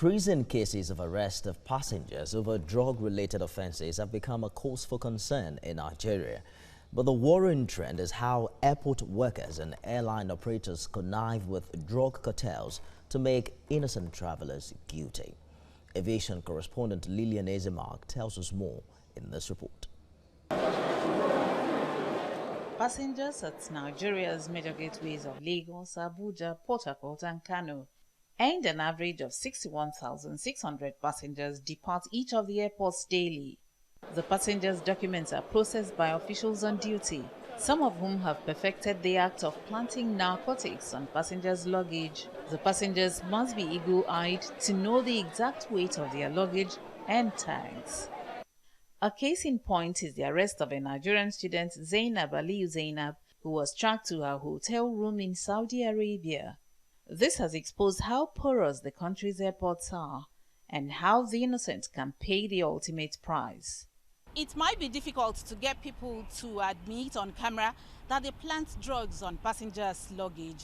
Increasing cases of arrest of passengers over drug-related offences have become a cause for concern in Nigeria. But the worrying trend is how airport workers and airline operators connive with drug cartels to make innocent travelers guilty. Aviation correspondent Lillian Ezemark tells us more in this report. Passengers at Nigeria's major gateways of Lagos, Abuja, Port Harcourt and Kano and an average of 61,600 passengers depart each of the airports daily. The passengers' documents are processed by officials on duty, some of whom have perfected the act of planting narcotics on passengers' luggage. The passengers must be eagle-eyed to know the exact weight of their luggage and tags. A case in point is the arrest of a Nigerian student, Zainab Aliyu Zainab, who was tracked to her hotel room in Saudi Arabia. This has exposed how porous the country's airports are and how the innocent can pay the ultimate price. It might be difficult to get people to admit on camera that they plant drugs on passengers' luggage.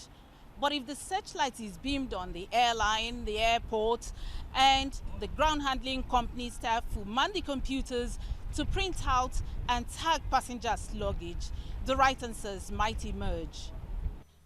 But if the searchlight is beamed on the airline, the airport, and the ground handling company staff who man the computers to print out and tag passengers' luggage, the right answers might emerge.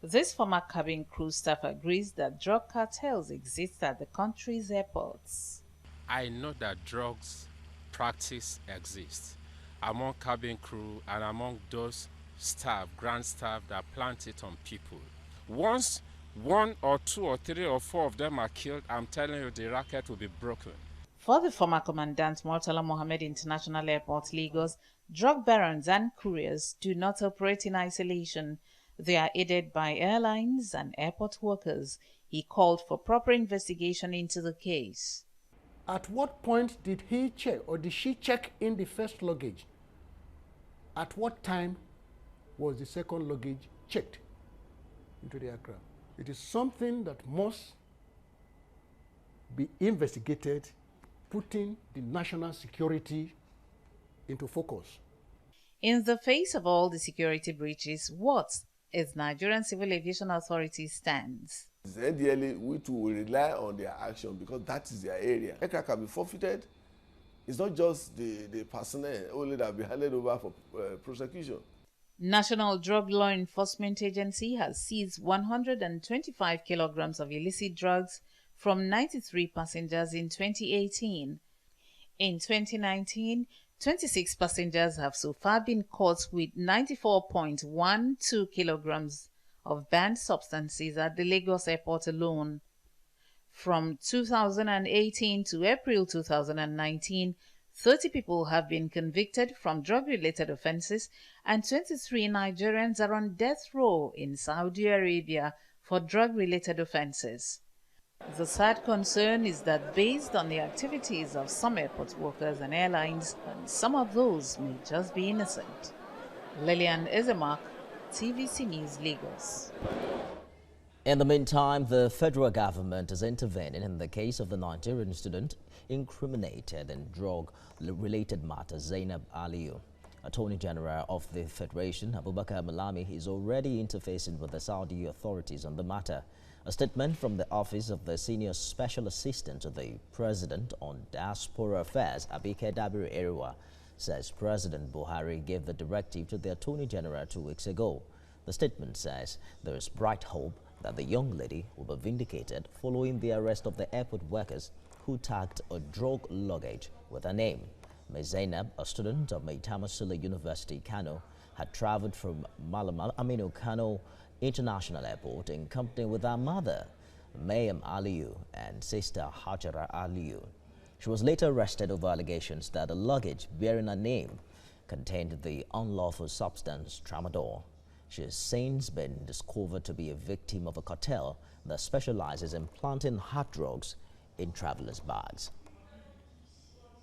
This former cabin crew staff agrees that drug cartels exist at the country's airports. I know that drugs practice exists among cabin crew and among those staff, ground staff that plant it on people. Once one or two or three or four of them are killed, I'm telling you the racket will be broken. For the former commandant Murtala Mohammed International Airport, Lagos, drug barons and couriers do not operate in isolation. They are aided by airlines and airport workers. He called for proper investigation into the case. At what point did he check or did she check in the first luggage? At what time was the second luggage checked into the aircraft? It is something that must be investigated, putting the national security into focus. In the face of all the security breaches, what is Nigerian Civil Aviation Authority stands? The NDLA, we too will rely on their action because that is their area. Aircraft can be forfeited. It's not just the personnel only that will be handed over for prosecution. National Drug Law Enforcement Agency has seized 125 kilograms of illicit drugs from 93 passengers in 2018. In 2019, 26 passengers have so far been caught with 94.12 kilograms of banned substances at the Lagos airport alone. From 2018 to April 2019, 30 people have been convicted from drug-related offenses and 23 Nigerians are on death row in Saudi Arabia for drug-related offenses. The sad concern is that based on the activities of some airport workers and airlines, some of those may just be innocent. Lillian Ezemark, TVC News, Lagos. In the meantime, the federal government is intervening in the case of the Nigerian student incriminated in drug-related matters, Zainab Aliyu. Attorney General of the Federation, Abubakar Malami, is already interfacing with the Saudi authorities on the matter. A statement from the Office of the Senior Special Assistant to the President on Diaspora Affairs, Abike Dabiri Eriwa, says President Buhari gave the directive to the Attorney General 2 weeks ago. The statement says there is bright hope that the young lady will be vindicated following the arrest of the airport workers who tagged a drug luggage with her name. Ms. Zainab, a student of Maitama Sule University, Kano, had traveled from Malam Aminu Kano International Airport in company with her mother, Mayam Aliyu, and sister Hajara Aliyu. She was later arrested over allegations that the luggage bearing her name contained the unlawful substance tramadol. She has since been discovered to be a victim of a cartel that specializes in planting hard drugs in travelers' bags.